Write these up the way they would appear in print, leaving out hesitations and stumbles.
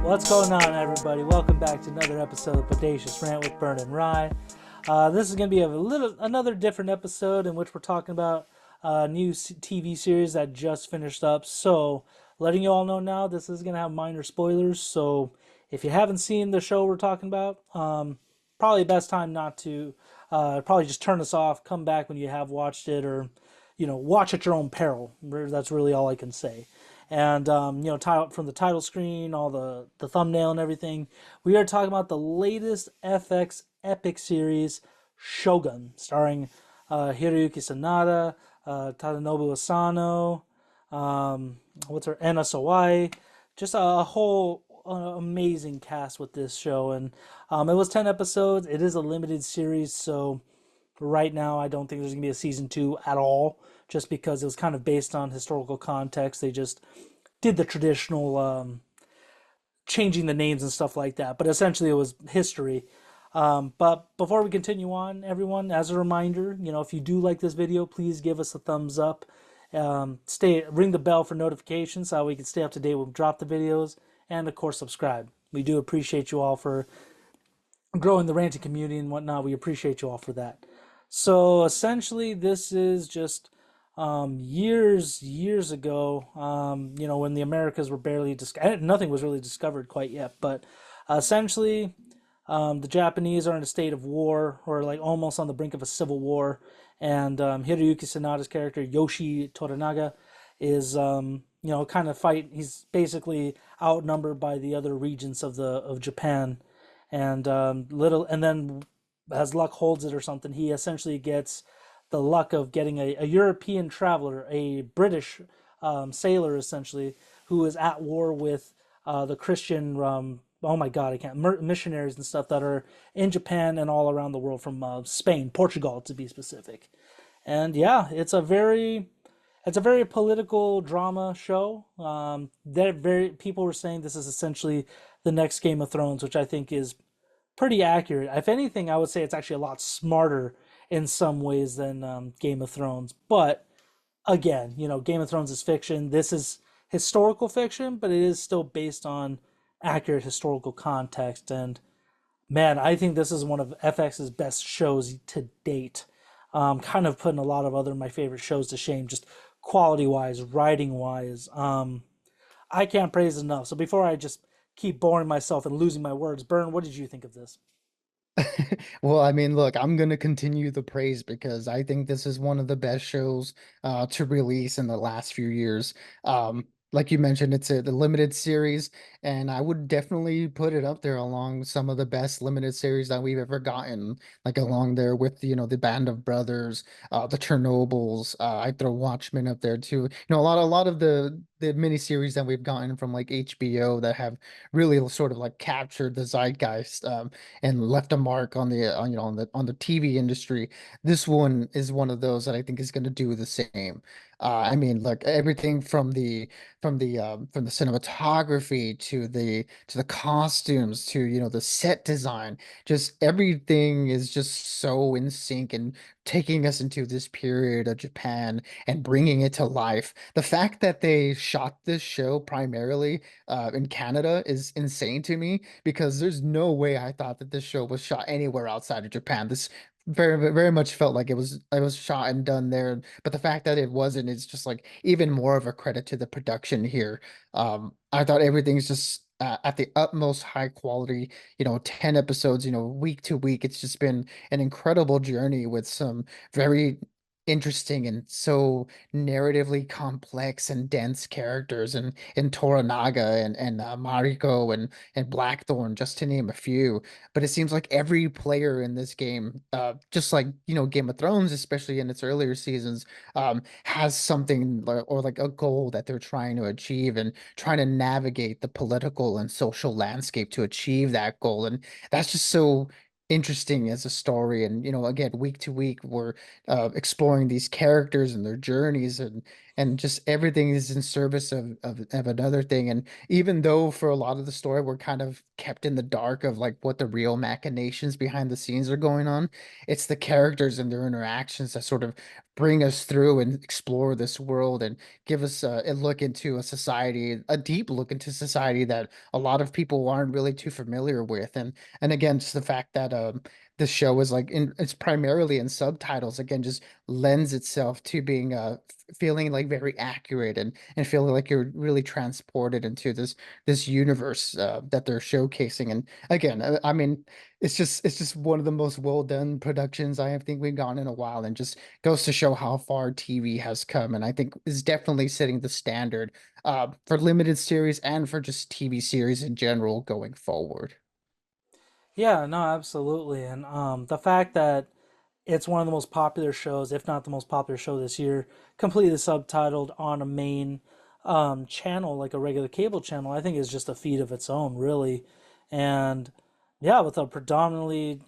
What's going on, everybody? Welcome back to another episode of Bodacious Rant with Bern and Rye. This is going to be another different episode in which we're talking about a new TV series that just finished up. So, letting you all know now, this is going to have minor spoilers. So, if you haven't seen the show we're talking about, probably best time not to. Probably just turn us off, come back when you have watched it, or watch at your own peril. That's really all I can say. And from the title screen, all the thumbnail and everything, we are talking about the latest FX epic series, Shogun, starring Hiroyuki Sanada, Tadanobu Asano, what's her Anna Sawai, just a whole amazing cast with this show. And it was 10 episodes. It is a limited series, so right now I don't think there's gonna be a season two at all, just because it was kind of based on historical context. They just did the traditional changing the names and stuff like that, but essentially it was history. But before we continue on, everyone, as a reminder, if you do like this video, please give us a thumbs up. Ring the bell for notifications so we can stay up to date when we drop the videos, and of course subscribe. We do appreciate you all for growing the ranting community and whatnot. We appreciate you all for that. So essentially, this is just years ago. When the Americas were barely nothing was really discovered quite yet. But essentially, the Japanese are in a state of war, or like almost on the brink of a civil war. And Hiroyuki Sanada's character Yoshi Toranaga is kind of fight. He's basically outnumbered by the other regions of Japan, and and then as luck holds it or something, he essentially gets the luck of getting a European traveler, a British sailor essentially, who is at war with the Christian. Oh my God, I can't missionaries and stuff that are in Japan and all around the world, from Spain, Portugal to be specific. And yeah, it's a very political drama show. That very people were saying this is essentially the next Game of Thrones, which I think is pretty accurate. If anything, I would say it's actually a lot smarter in some ways than Game of Thrones. But again, Game of Thrones is fiction. This is historical fiction, but it is still based on accurate historical context. And man, I think this is one of FX's best shows to date. Kind of putting a lot of other my favorite shows to shame, just quality wise, writing wise. I can't praise enough. So before I just keep boring myself and losing my words, Bern, what did you think of this? Well, I mean, look, I'm gonna continue the praise because I think this is one of the best shows to release in the last few years. Like you mentioned, it's the limited series, and I would definitely put it up there along some of the best limited series that we've ever gotten. Like along there with the Band of Brothers, the Chernobyls. I throw Watchmen up there too. A lot of the miniseries that we've gotten from like HBO that have really sort of like captured the zeitgeist. And left a mark on the TV industry. This one is one of those that I think is going to do the same. I mean, look, everything from the cinematography to the costumes to the set design, just everything is just so in sync and taking us into this period of Japan and bringing it to life. The fact that they shot this show primarily in Canada is insane to me because there's no way I thought that this show was shot anywhere outside of Japan. This very much felt like it was shot and done there, but the fact that it wasn't is just like even more of a credit to the production here. I thought everything's just at the utmost high quality. 10 episodes, week to week. It's just been an incredible journey with some very interesting and so narratively complex and dense characters and Toranaga and Mariko and Blackthorn, just to name a few. But it seems like every player in this game, just like Game of Thrones, especially in its earlier seasons, has something or like a goal that they're trying to achieve and trying to navigate the political and social landscape to achieve that goal. And that's just so interesting as a story. And again, week to week, we're exploring these characters and their journeys, and just everything is in service of another thing. And even though for a lot of the story we're kind of kept in the dark of like what the real machinations behind the scenes are going on, it's the characters and their interactions that sort of bring us through and explore this world and give us a look into a society, a deep look into society that a lot of people aren't really too familiar with. And again, just the fact that this show is like it's primarily in subtitles, again, just lends itself to being feeling like very accurate and feeling like you're really transported into this universe that they're showcasing. And again, I mean, it's just one of the most well done productions I think we've gotten in a while, and just goes to show how far TV has come. And I think is definitely setting the standard for limited series and for just TV series in general going forward. Yeah, no, absolutely. And the fact that it's one of the most popular shows, if not the most popular show this year, completely subtitled on a main channel, like a regular cable channel, I think is just a feat of its own, really. And yeah, with a predominantly,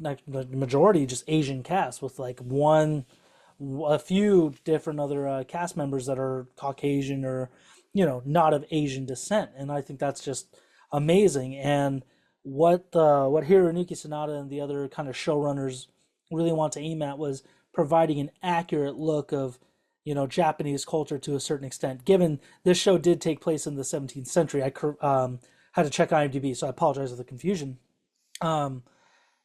like the majority just Asian cast, with like a few different other cast members that are Caucasian or, not of Asian descent. And I think that's just amazing. And what Hironuki Sanada and the other kind of showrunners really want to aim at was providing an accurate look of Japanese culture to a certain extent. Given this show did take place in the 17th century, I had to check IMDb, so I apologize for the confusion. Um,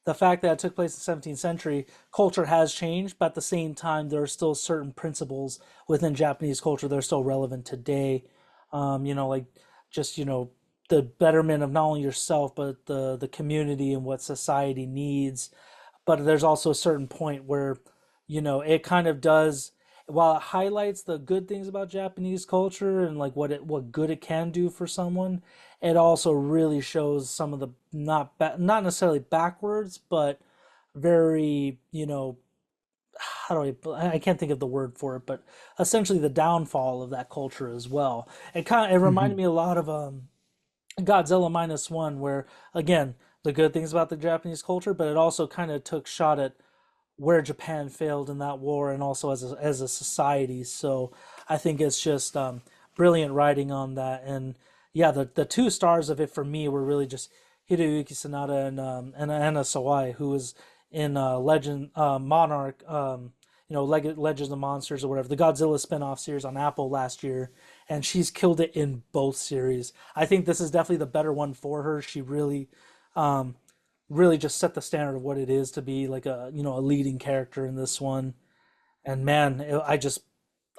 the fact that it took place in the 17th century, culture has changed, but at the same time, there are still certain principles within Japanese culture that are still relevant today. Like just the betterment of not only yourself but the community and what society needs. But there's also a certain point where it kind of does, while it highlights the good things about Japanese culture and like what good it can do for someone, it also really shows some of the not necessarily backwards, but very how do I can't think of the word for it, but essentially the downfall of that culture as well. It reminded Mhm. me a lot of Godzilla minus one, where again the good things about the Japanese culture, but it also kind of took shot at where Japan failed in that war and also as a society. So I think it's just brilliant writing on that. And yeah, the two stars of it for me were really just Hideyuki Sanada and Anna Sawai, who was in Legend Monarch, Legends of Monsters or whatever, the Godzilla spinoff series on Apple last year, and she's killed it in both series. I think this is definitely the better one for her. She um, really just set the standard of what it is to be like a leading character in this one. And man,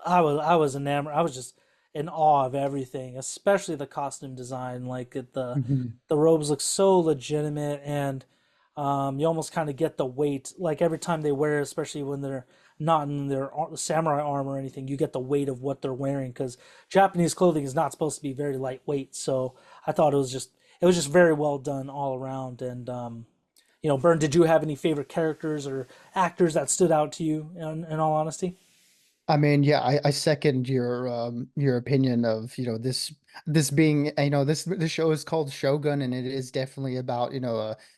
I was enamored. I was just in awe of everything, especially the costume design. Like Mhm. the robes look so legitimate, and you almost kind of get the weight. Like every time they wear, especially when they're not in their samurai armor or anything, you get the weight of what they're wearing because Japanese clothing is not supposed to be very lightweight. So I thought it was just very well done all around. And Bern, did you have any favorite characters or actors that stood out to you? In all honesty. I mean, yeah, I second your opinion of, this being, this show is called Shogun, and it is definitely about,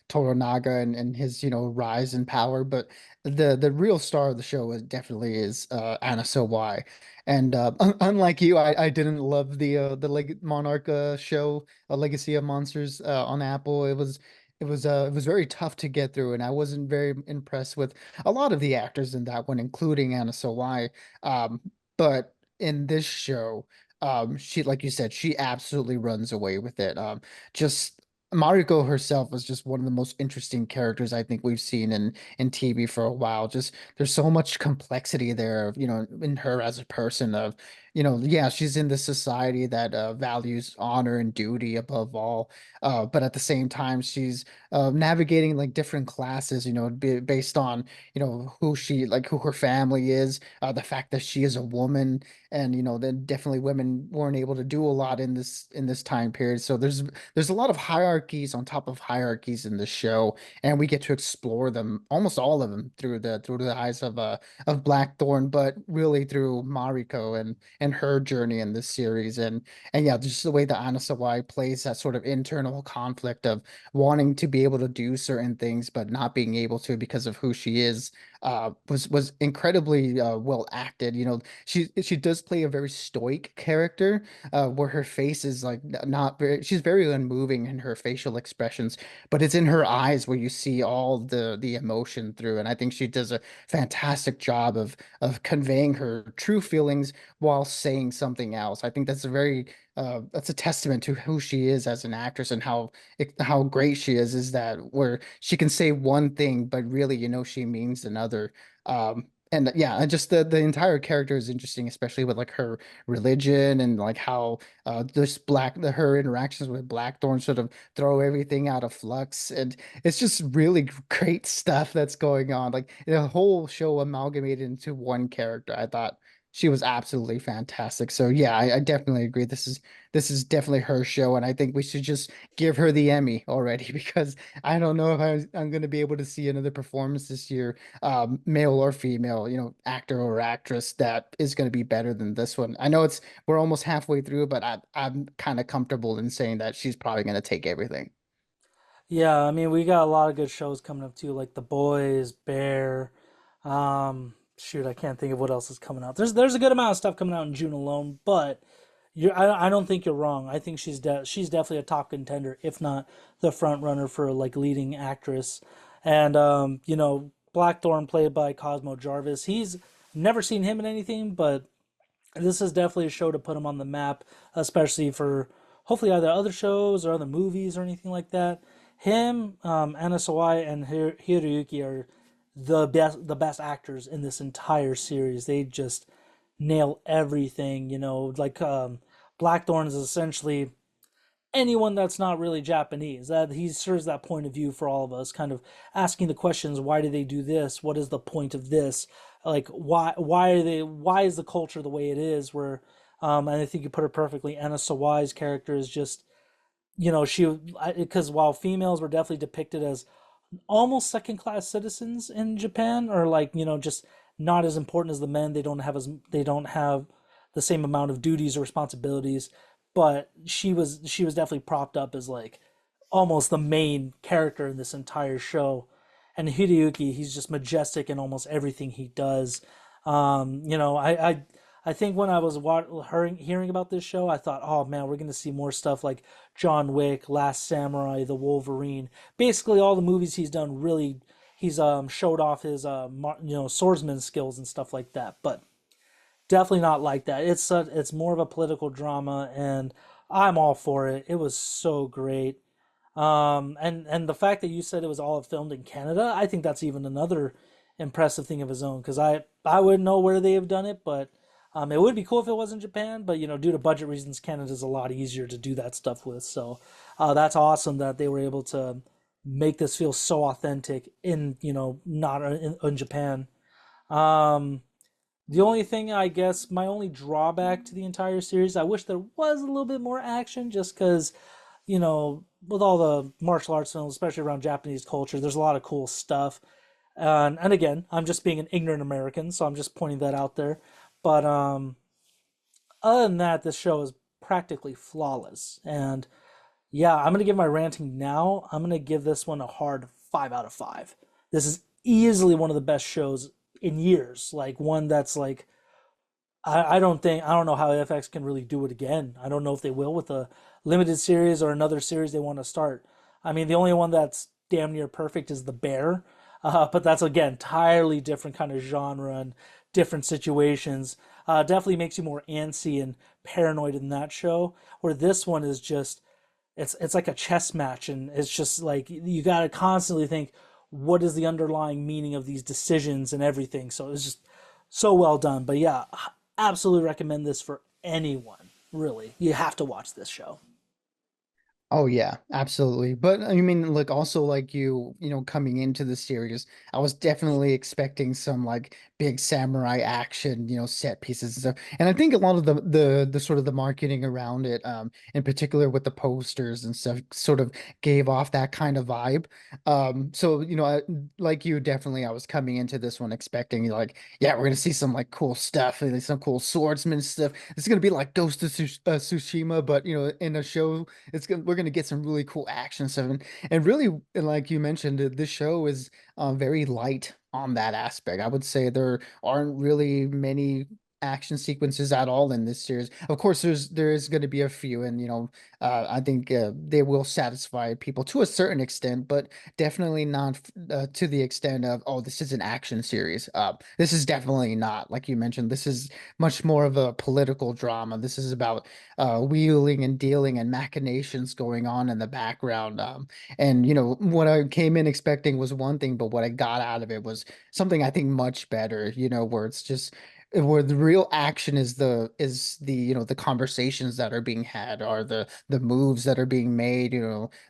Toranaga and his, rise in power. But the real star of the show definitely is Anna Sawai. And unlike you, I didn't love the Leg Monarch show, A Legacy of Monsters on Apple. It was very tough to get through, and I wasn't very impressed with a lot of the actors in that one, including Anna Sawai. Um, but in this show, she, like you said, she absolutely runs away with it. Just Mariko herself was just one of the most interesting characters I think we've seen in TV for a while. Just there's so much complexity there, in her as a person of, yeah, she's in this society that values honor and duty above all. But at the same time, she's navigating like different classes, based on, who her family is, the fact that she is a woman, and then definitely women weren't able to do a lot in this time period. So there's a lot of hierarchies on top of hierarchies in this show, and we get to explore them, almost all of them, through the eyes of Blackthorn, but really through Mariko and her journey in this series. And yeah, just the way that Anna Sawai plays that sort of internal conflict of wanting to be able to do certain things but not being able to because of who she is. was incredibly well acted. She does play a very stoic character, where her face is like not very, she's very unmoving in her facial expressions, but it's in her eyes where you see all the emotion through. And I think she does a fantastic job of conveying her true feelings while saying something else. I think that's a testament to who she is as an actress, and how great she is that where she can say one thing but really she means another. And yeah, and just the entire character is interesting, especially with like her religion, and like how her interactions with Blackthorn sort of throw everything out of flux. And it's just really great stuff that's going on, like the whole show amalgamated into one character. I thought she was absolutely fantastic. So yeah, I definitely agree. This is definitely her show, and I think we should just give her the Emmy already because I don't know if I'm going to be able to see another performance this year, male or female, actor or actress, that is going to be better than this one. I know we're almost halfway through, but I'm kind of comfortable in saying that she's probably going to take everything. Yeah, I mean, we got a lot of good shows coming up too, like The Boys, Bear. Shoot, I can't think of what else is coming out. There's a good amount of stuff coming out in June alone, but I don't think you're wrong. I think she's definitely a top contender, if not the front runner for like leading actress. And Blackthorn played by Cosmo Jarvis. He's never seen him in anything, but this is definitely a show to put him on the map, especially for hopefully either other shows or other movies or anything like that. Him, Anna Sawai, and Hiroyuki are the best actors in this entire series. They just nail everything. Like Blackthorn is essentially anyone that's not really Japanese. That he serves that point of view for all of us, kind of asking the questions: why do they do this? What is the point of this? Like why are they? Why is the culture the way it is? Where and I think you put it perfectly. Anna Sawai's character is just she because while females were definitely depicted as almost second class citizens in Japan, or like just not as important as the men. They don't have the same amount of duties or responsibilities, but she was definitely propped up as like almost the main character in this entire show. And Hideyuki, he's just majestic in almost everything he does. I think when I was hearing about this show, I thought, oh man, we're gonna see more stuff like John Wick, Last Samurai, The Wolverine. Basically, all the movies he's done, really, he's showed off his swordsman skills and stuff like that. But definitely not like that. It's more of a political drama, and I'm all for it. It was so great. And the fact that you said it was all filmed in Canada, I think that's even another impressive thing of his own. Because I wouldn't know where they have done it, but it would be cool if it was in Japan. But due to budget reasons, Canada's a lot easier to do that stuff with. So that's awesome that they were able to make this feel so authentic in not in Japan. Um, the only thing, I guess, my only drawback to the entire series, I wish there was a little bit more action, just because, with all the martial arts films, especially around Japanese culture, there's a lot of cool stuff. And again, I'm just being an ignorant American, so I'm just pointing that out there. But other than that, this show is practically flawless. And yeah, I'm gonna give my ranting now. I'm gonna give this one a hard 5 out of 5. This is easily one of the best shows in years. Like one that's like I don't know how FX can really do it again. I don't know if they will with a limited series or another series they want to start. I mean, the only one that's damn near perfect is The Bear, but that's again entirely different kind of genre and different situations. Definitely makes you more antsy and paranoid in that show. Where this one is just it's like a chess match, and it's just like you got to constantly think what is the underlying meaning of these decisions and everything. So it's just so well done. But yeah, absolutely recommend this for anyone. Really, you have to watch this show. Oh yeah, absolutely. But I mean, look, also like coming into the series, I was definitely expecting some like big samurai action, set pieces and stuff. And I think a lot of the sort of the marketing around it, in particular with the posters and stuff, sort of gave off that kind of vibe. So like you, definitely, I was coming into this one expecting like, yeah, we're gonna see some like cool stuff, and some cool swordsman stuff. It's gonna be like Ghost of Tsushima, but in a show we're gonna get some really cool action stuff, and really, like you mentioned, this show is very light on that aspect. I would say there aren't really many action sequences at all in this series. Of course, there is going to be a few, and I think they will satisfy people to a certain extent, but definitely not to the extent of, oh, this is an action series. This is definitely not, like you mentioned. This is much more of a political drama. This is about wheeling and dealing and machinations going on in the background. And what I came in expecting was one thing, but what I got out of it was something I think much better. Where it's just where the real action is the the conversations that are being had, or the moves that are being made,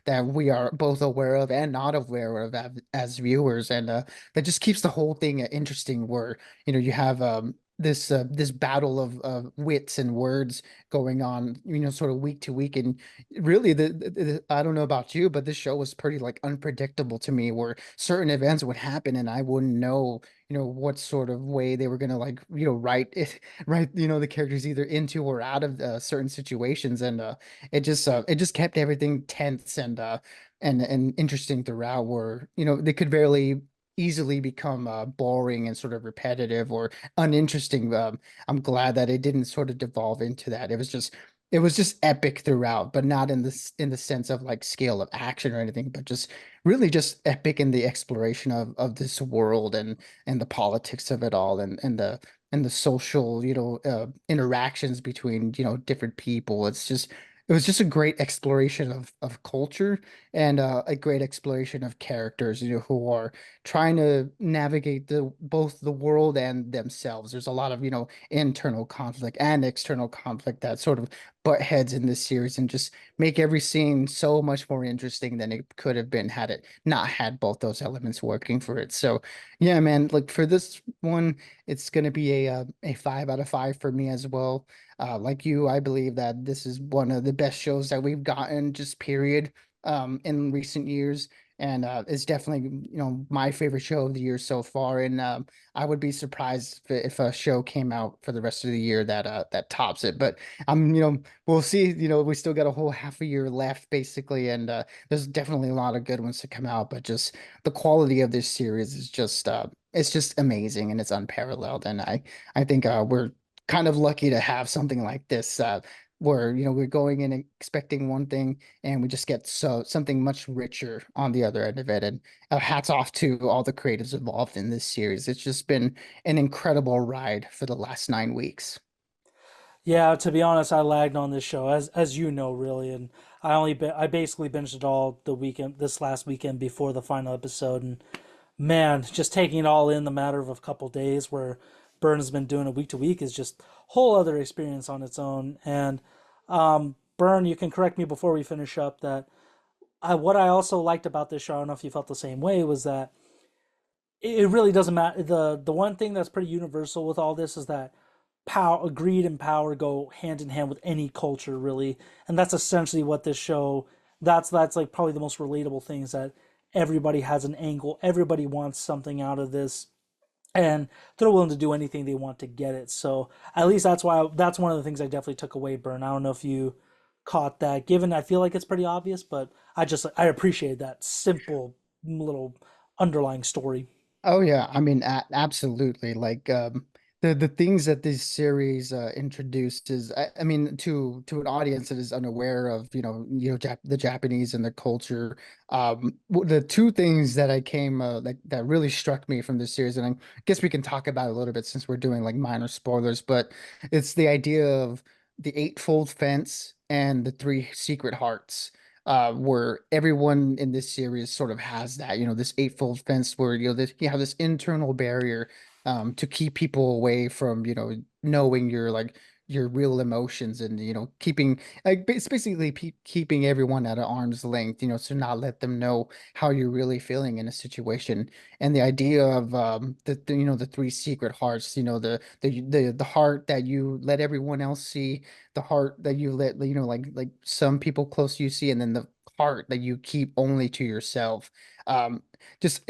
that we are both aware of and not aware of as viewers, and that just keeps the whole thing interesting. Where you have this battle of wits and words going on, sort of week to week. And really, I don't know about you, but this show was pretty like unpredictable to me, where certain events would happen and I wouldn't know what sort of way they were gonna like write it, write the characters either into or out of certain situations. And it just kept everything tense and interesting throughout, where they could very easily become boring and sort of repetitive or uninteresting. I'm glad that it didn't sort of devolve into that. It was just epic throughout, but not in the sense of like scale of action or anything, but just really just epic in the exploration of this world, and the politics of it all, and the social interactions between different people. It was just a great exploration of culture, and a great exploration of characters who are trying to navigate both the world and themselves. There's a lot of internal conflict and external conflict that sort of butt heads in this series, and just make every scene so much more interesting than it could have been had it not had both those elements working for it. So yeah, man, like for this one, it's gonna be a 5 out of 5 for me as well. Like you, I believe that this is one of the best shows that we've gotten, just period, in recent years. And it's definitely, my favorite show of the year so far. And I would be surprised if a show came out for the rest of the year that tops it. But we'll see. We still got a whole half a year left, basically, and there's definitely a lot of good ones to come out. But just the quality of this series is just it's just amazing, and it's unparalleled. And I think we're kind of lucky to have something like this, where we're going in expecting one thing, and we just get something much richer on the other end of it. And hats off to all the creatives involved in this series. It's just been an incredible ride for the last 9 weeks. Yeah, to be honest, I lagged on this show, as you know, really, and I basically binged it all the weekend, this last weekend before the final episode, and man, just taking it all in the matter of a couple days, where Burn has been doing it week to week, is just a whole other experience on its own. And Burn, you can correct me before we finish up, that what I also liked about this show, I don't know if you felt the same way, was that it really doesn't matter. The one thing that's pretty universal with all this is that power, greed and power go hand in hand with any culture, really, and that's essentially what this show. That's like probably the most relatable thing, is that everybody has an angle, everybody wants something out of this, and they're willing to do anything they want to get it. So at least that's one of the things I definitely took away. Burn. I don't know if you caught that. Given I feel like it's pretty obvious, but I appreciate that simple little underlying story. Oh yeah, I mean, absolutely. Like the things that this series introduced is, I mean, to an audience that is unaware of, the Japanese and the culture. The two things that I came that really struck me from this series, and I guess we can talk about it a little bit since we're doing like minor spoilers, but it's the idea of the eightfold fence and the three secret hearts, where everyone in this series sort of has that, this eightfold fence, where you have this internal barrier to keep people away from, knowing your real emotions, and keeping like it's basically keeping everyone at an arm's length, to not let them know how you're really feeling in a situation. And the idea of the three secret hearts, the heart that you let everyone else see, the heart that you let like some people close to you see, and then the heart that you keep only to yourself. um just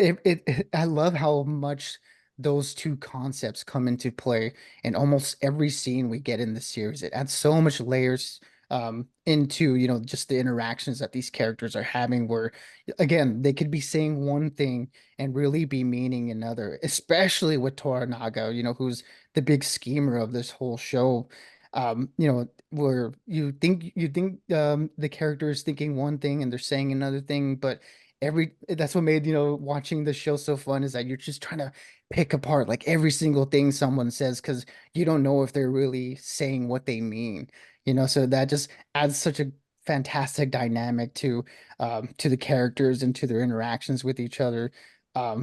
I love how much those two concepts come into play in almost every scene we get in the series. It adds so much layers into, just the interactions that these characters are having, where again, they could be saying one thing and really be meaning another, especially with Toranaga, who's the big schemer of this whole show. Where you think the character is thinking one thing and they're saying another thing, but that's what made, watching the show so fun, is that you're just trying to pick apart like every single thing someone says, because you don't know if they're really saying what they mean. So that just adds such a fantastic dynamic to the characters and to their interactions with each other,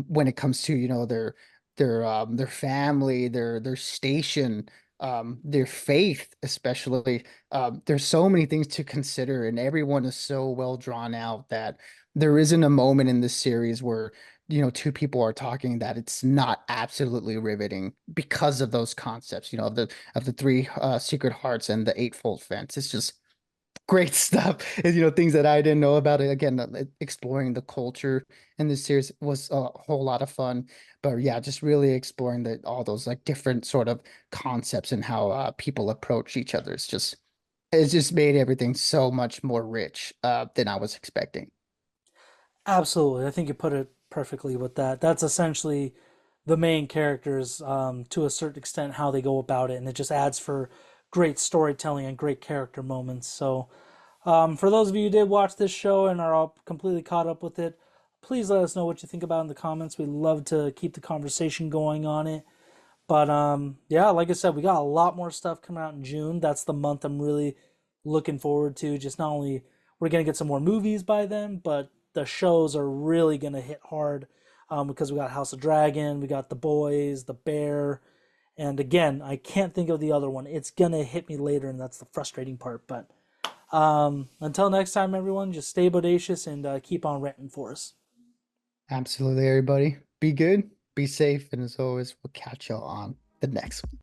when it comes to, their family, their station, their faith, especially. There's so many things to consider, and everyone is so well drawn out that there isn't a moment in this series where, two people are talking that it's not absolutely riveting because of those concepts, of the three secret hearts and the eightfold fence. It's just great stuff. And, things that I didn't know about it. Again, exploring the culture in this series was a whole lot of fun. But yeah, just really exploring all those like different sort of concepts and how people approach each other. It's just made everything so much more rich than I was expecting. Absolutely. I think you put it perfectly with that. That's essentially the main characters, to a certain extent, how they go about it, and it just adds for great storytelling and great character moments. So, for those of you who did watch this show and are all completely caught up with it, please let us know what you think about it in the comments. We'd love to keep the conversation going on it. But yeah, like I said, we got a lot more stuff coming out in June. That's the month I'm really looking forward to. Just not only we're gonna get some more movies by then, but the shows are really gonna hit hard, because we got House of Dragon, we got The Boys, The Bear, and again, I can't think of the other one. It's gonna hit me later, and that's the frustrating part. But until next time, everyone, just stay bodacious and keep on ranting for us. Absolutely, everybody. Be good, be safe, and as always, we'll catch y'all on the next one.